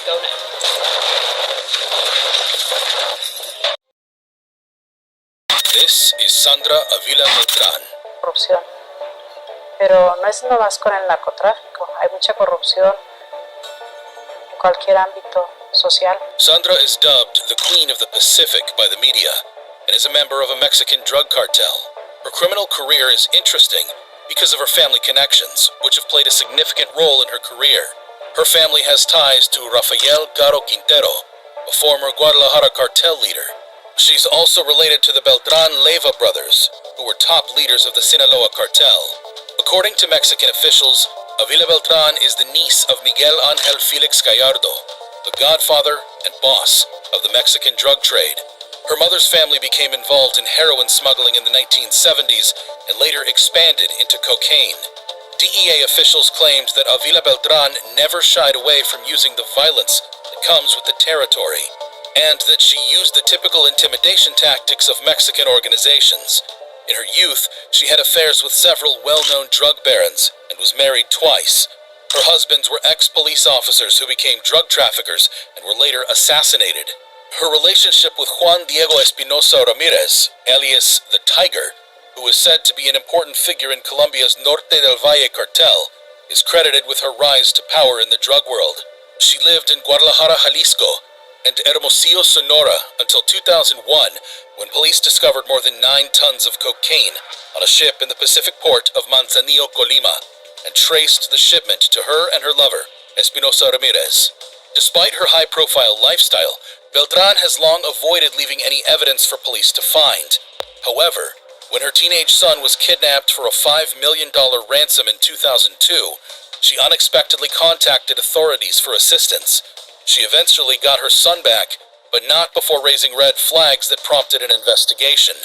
Go now. This is Sandra Avila Beltran. Corrupción. Pero no es nomás con el narcotráfico, hay mucha corrupción en cualquier ámbito social. Sandra is dubbed the Queen of the Pacific by the media and is a member of a Mexican drug cartel. Her criminal career is interesting because of her family connections, which have played a significant role in her career. Her family has ties to Rafael Garo Quintero, a former Guadalajara cartel leader. She's also related to the Beltran Leyva brothers, who were top leaders of the Sinaloa cartel. According to Mexican officials, Avila Beltran is the niece of Miguel Ángel Felix Gallardo, the godfather and boss of the Mexican drug trade. Her mother's family became involved in heroin smuggling in the 1970s and later expanded into cocaine. DEA officials claimed that Avila Beltran never shied away from using the violence that comes with the territory, and that she used the typical intimidation tactics of Mexican organizations. In her youth, she had affairs with several well-known drug barons and was married twice. Her husbands were ex-police officers who became drug traffickers and were later assassinated. Her relationship with Juan Diego Espinosa Ramirez, alias the Tiger, who is said to be an important figure in Colombia's Norte del Valle cartel, is credited with her rise to power in the drug world. She lived in Guadalajara, Jalisco, and Hermosillo, Sonora until 2001, when police discovered more than 9 tons of cocaine on a ship in the Pacific port of Manzanillo, Colima, and traced the shipment to her and her lover, Espinosa Ramirez. Despite her high-profile lifestyle, Beltran has long avoided leaving any evidence for police to find. However, when her teenage son was kidnapped for a $5 million ransom in 2002, she unexpectedly contacted authorities for assistance. She eventually got her son back, but not before raising red flags that prompted an investigation.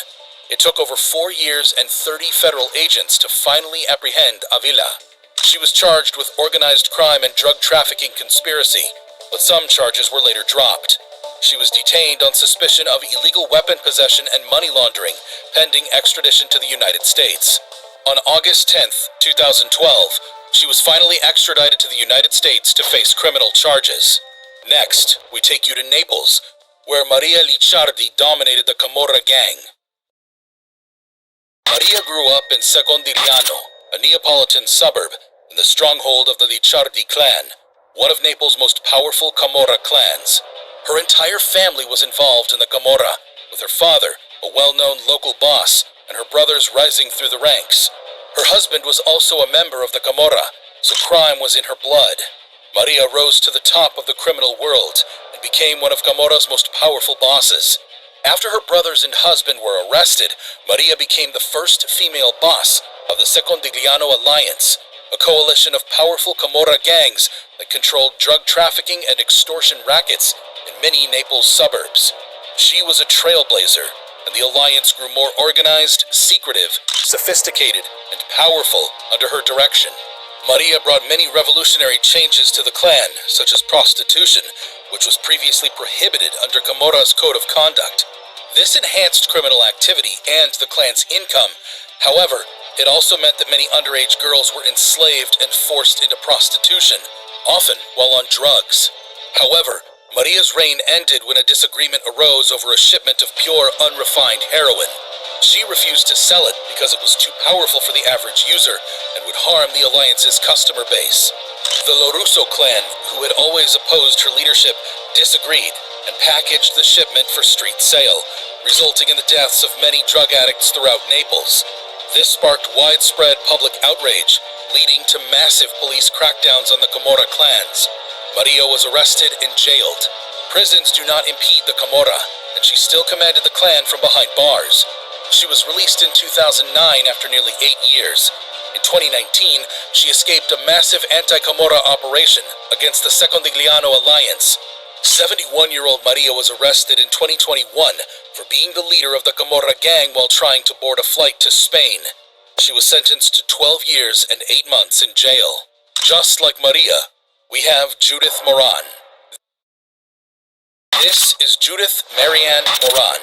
It took over 4 years and 30 federal agents to finally apprehend Avila. She was charged with organized crime and drug trafficking conspiracy, but some charges were later dropped. She was detained on suspicion of illegal weapon possession and money laundering, pending extradition to the United States. On August 10, 2012, she was finally extradited to the United States to face criminal charges. Next, we take you to Naples, where Maria Licciardi dominated the Camorra gang. Maria grew up in Secondiriano, a Neapolitan suburb, in the stronghold of the Licciardi clan, one of Naples' most powerful Camorra clans. Her entire family was involved in the Camorra, with her father, a well-known local boss, and her brothers rising through the ranks. Her husband was also a member of the Camorra, so crime was in her blood. Maria rose to the top of the criminal world and became one of Camorra's most powerful bosses. After her brothers and husband were arrested, Maria became the first female boss of the Secondigliano Alliance, a coalition of powerful Camorra gangs that controlled drug trafficking and extortion rackets in many Naples suburbs. She was a trailblazer, and the alliance grew more organized, secretive, sophisticated, and powerful under her direction. Maria brought many revolutionary changes to the clan, such as prostitution, which was previously prohibited under Camorra's code of conduct. This enhanced criminal activity and the clan's income. However, it also meant that many underage girls were enslaved and forced into prostitution, often while on drugs. However, Maria's reign ended when a disagreement arose over a shipment of pure, unrefined heroin. She refused to sell it because it was too powerful for the average user and would harm the alliance's customer base. The Lorusso clan, who had always opposed her leadership, disagreed and packaged the shipment for street sale, resulting in the deaths of many drug addicts throughout Naples. This sparked widespread public outrage, leading to massive police crackdowns on the Camorra clans. Maria was arrested and jailed. Prisons do not impede the Camorra, and she still commanded the clan from behind bars. She was released in 2009 after nearly 8 years. In 2019, she escaped a massive anti-Camorra operation against the Secondigliano Alliance. 71-year-old Maria was arrested in 2021 for being the leader of the Camorra gang while trying to board a flight to Spain. She was sentenced to 12 years and 8 months in jail. Just like Maria, we have Judith Moran. This is Judith Marianne Moran.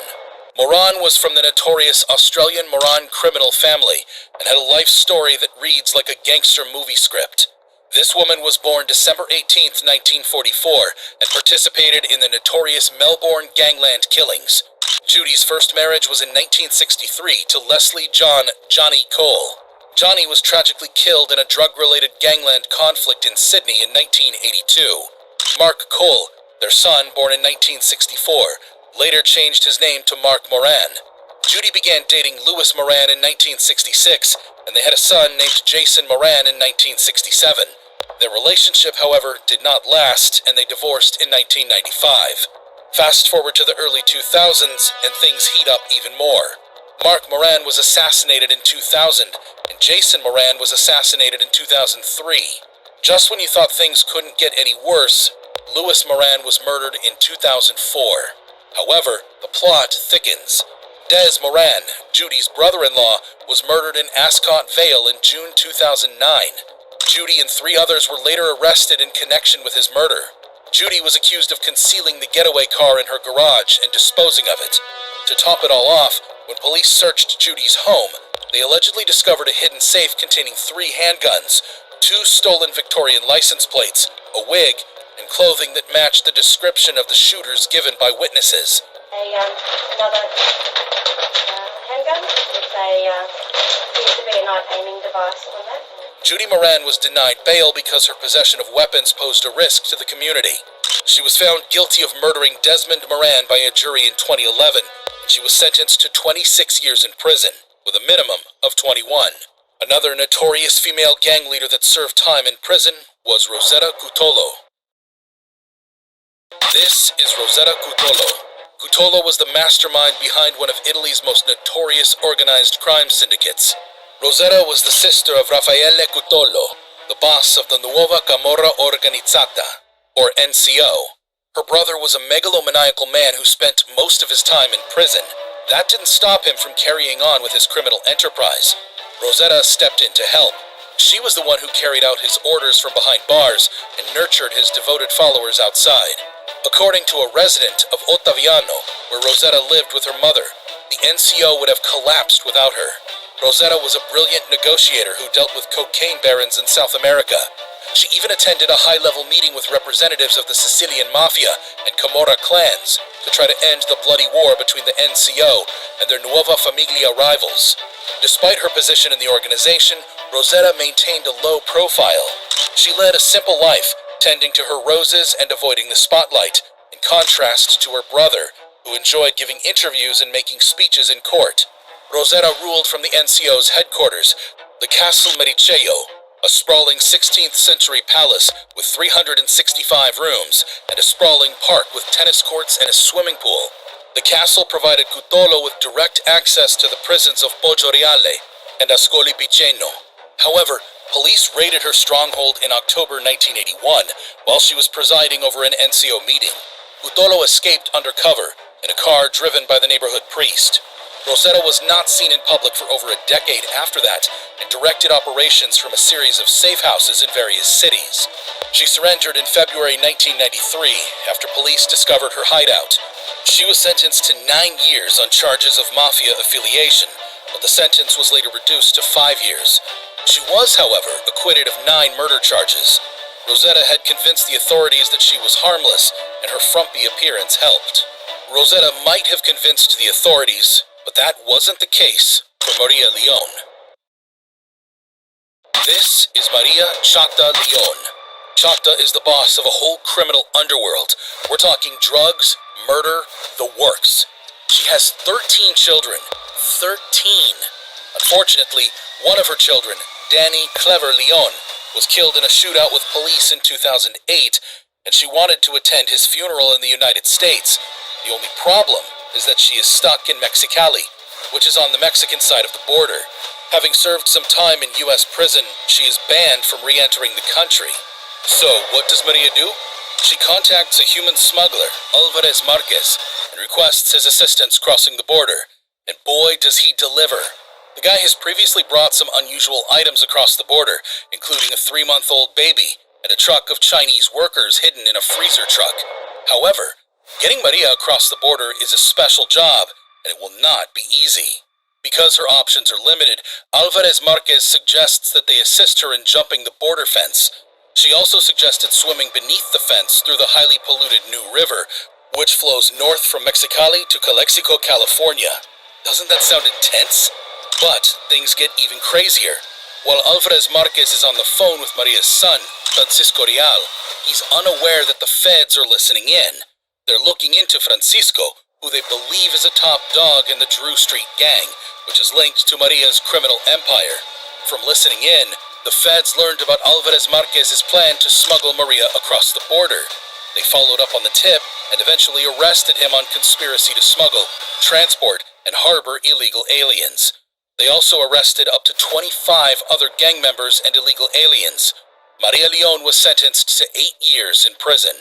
Moran was from the notorious Australian Moran criminal family and had a life story that reads like a gangster movie script. This woman was born December 18, 1944, and participated in the notorious Melbourne gangland killings. Judy's first marriage was in 1963 to Leslie John "Johnny" Cole. Johnny was tragically killed in a drug-related gangland conflict in Sydney in 1982. Mark Cole, their son, born in 1964, later changed his name to Mark Moran. Judy began dating Louis Moran in 1966, and they had a son named Jason Moran in 1967. Their relationship, however, did not last, and they divorced in 1995. Fast forward to the early 2000s, and things heat up even more. Mark Moran was assassinated in 2000, and Jason Moran was assassinated in 2003. Just when you thought things couldn't get any worse, Louis Moran was murdered in 2004. However, the plot thickens. Des Moran, Judy's brother-in-law, was murdered in Ascot Vale in June 2009. Judy and 3 others were later arrested in connection with his murder. Judy was accused of concealing the getaway car in her garage and disposing of it. To top it all off, when police searched Judy's home, they allegedly discovered a hidden safe containing 3 handguns, 2 stolen Victorian license plates, a wig, and clothing that matched the description of the shooters given by witnesses. Another handgun with seems to be a night aiming device on that. Judy Moran was denied bail because her possession of weapons posed a risk to the community. She was found guilty of murdering Desmond Moran by a jury in 2011, and she was sentenced to 26 years in prison, with a minimum of 21. Another notorious female gang leader that served time in prison was Rosetta Cutolo. This is Rosetta Cutolo. Cutolo was the mastermind behind one of Italy's most notorious organized crime syndicates. Rosetta was the sister of Raffaele Cutolo, the boss of the Nuova Camorra Organizzata, or NCO. Her brother was a megalomaniacal man who spent most of his time in prison. That didn't stop him from carrying on with his criminal enterprise. Rosetta stepped in to help. She was the one who carried out his orders from behind bars and nurtured his devoted followers outside. According to a resident of Ottaviano, where Rosetta lived with her mother, the NCO would have collapsed without her. Rosetta was a brilliant negotiator who dealt with cocaine barons in South America. She even attended a high-level meeting with representatives of the Sicilian Mafia and Camorra clans to try to end the bloody war between the NCO and their Nuova Famiglia rivals. Despite her position in the organization, Rosetta maintained a low profile. She led a simple life, tending to her roses and avoiding the spotlight, in contrast to her brother, who enjoyed giving interviews and making speeches in court. Rosetta ruled from the NCO's headquarters, the Castle Mericeo, a sprawling 16th century palace with 365 rooms and a sprawling park with tennis courts and a swimming pool. The castle provided Cutolo with direct access to the prisons of Poggioreale and Ascoli Piceno. However, police raided her stronghold in October 1981 while she was presiding over an NCO meeting. Cutolo escaped under cover in a car driven by the neighborhood priest. Rosetta was not seen in public for over a decade after that and directed operations from a series of safe houses in various cities. She surrendered in February 1993 after police discovered her hideout. She was sentenced to 9 years on charges of mafia affiliation, but the sentence was later reduced to 5 years. She was, however, acquitted of 9 murder charges. Rosetta had convinced the authorities that she was harmless, and her frumpy appearance helped. Rosetta might have convinced the authorities, but that wasn't the case for Maria Leon. This is Maria Chata Leon. Chata is the boss of a whole criminal underworld. We're talking drugs, murder, the works. She has 13 children. 13. Unfortunately, one of her children, Danny Clever Leon, was killed in a shootout with police in 2008, and she wanted to attend his funeral in the United States. The only problem is that she is stuck in Mexicali, which is on the Mexican side of the border. Having served some time in U.S. prison, she is banned from re-entering the country. So, what does Maria do? She contacts a human smuggler, Alvarez Marquez, and requests his assistance crossing the border. And boy, does he deliver. The guy has previously brought some unusual items across the border, including a 3-month-old baby and a truck of Chinese workers hidden in a freezer truck. However, getting Maria across the border is a special job, and it will not be easy. Because her options are limited, Alvarez Marquez suggests that they assist her in jumping the border fence. She also suggested swimming beneath the fence through the highly polluted New River, which flows north from Mexicali to Calexico, California. Doesn't that sound intense? But things get even crazier. While Alvarez Marquez is on the phone with Maria's son, Francisco Real, he's unaware that the feds are listening in. They're looking into Francisco, who they believe is a top dog in the Drew Street gang, which is linked to Maria's criminal empire. From listening in, the feds learned about Alvarez Marquez's plan to smuggle Maria across the border. They followed up on the tip and eventually arrested him on conspiracy to smuggle, transport, and harbor illegal aliens. They also arrested up to 25 other gang members and illegal aliens. Maria Leon was sentenced to 8 years in prison.